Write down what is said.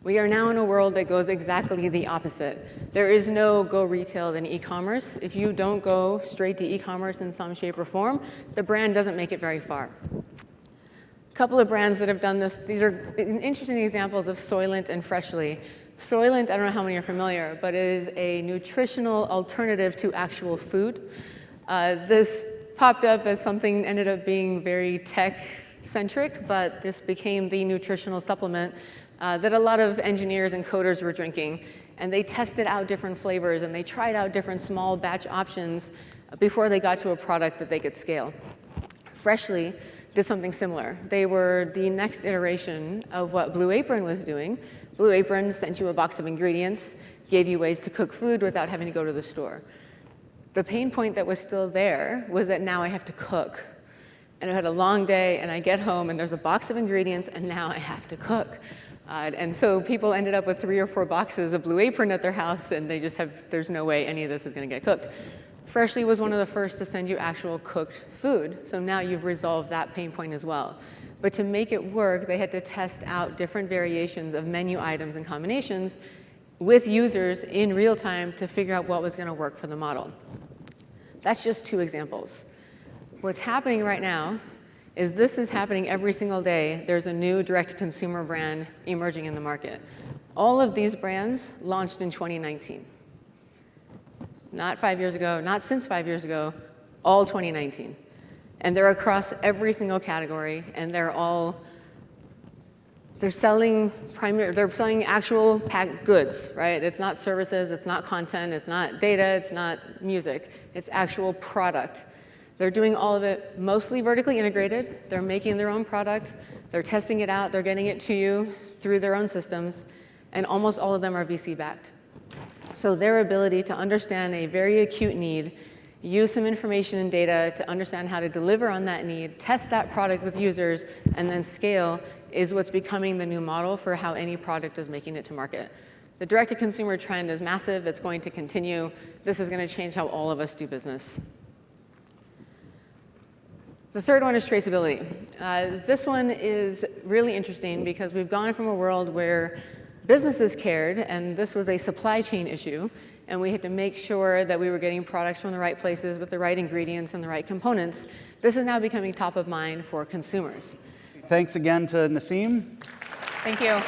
We are now in a world that goes exactly the opposite. There is no go retail in e-commerce. If you don't go straight to e-commerce in some shape or form, the brand doesn't make it very far. A couple of brands that have done this, these are interesting examples of Soylent and Freshly. Soylent, I don't know how many are familiar, but it is a nutritional alternative to actual food. This popped up as something ended up being very tech-centric, but this became the nutritional supplement that a lot of engineers and coders were drinking. And they tested out different flavors, and they tried out different small batch options before they got to a product that they could scale. Freshly did something similar. They were the next iteration of what Blue Apron was doing. Blue Apron sent you a box of ingredients, gave you ways to cook food without having to go to the store. The pain point that was still there was that now I have to cook. And I had a long day, and I get home, and there's a box of ingredients, and now I have to cook. And so people ended up with 3 or 4 boxes of Blue Apron at their house, and they just have, there's no way any of this is going to get cooked. Freshly was one of the first to send you actual cooked food, so now you've resolved that pain point as well. But to make it work, they had to test out different variations of menu items and combinations with users in real time to figure out what was going to work for the model. That's just 2 examples. What's happening right now is this is happening every single day. There's a new direct-to-consumer brand emerging in the market. All of these brands launched in 2019. Not 5 years ago, not since 5 years ago, all 2019. And they're across every single category, and they're selling actual packed goods, right? It's not services, it's not content, it's not data, it's not music, it's actual product. They're doing all of it mostly vertically integrated. They're making their own product, they're testing it out, they're getting it to you through their own systems, and almost all of them are VC backed. So their ability to understand a very acute need, use some information and data to understand how to deliver on that need, test that product with users, and then scale is what's becoming the new model for how any product is making it to market. The direct-to-consumer trend is massive. It's going to continue. This is going to change how all of us do business. The third one is traceability. This one is really interesting because we've gone from a world where businesses cared, and this was a supply chain issue, and we had to make sure that we were getting products from the right places with the right ingredients and the right components. This is now becoming top of mind for consumers. Thanks again to Naseem. Thank you.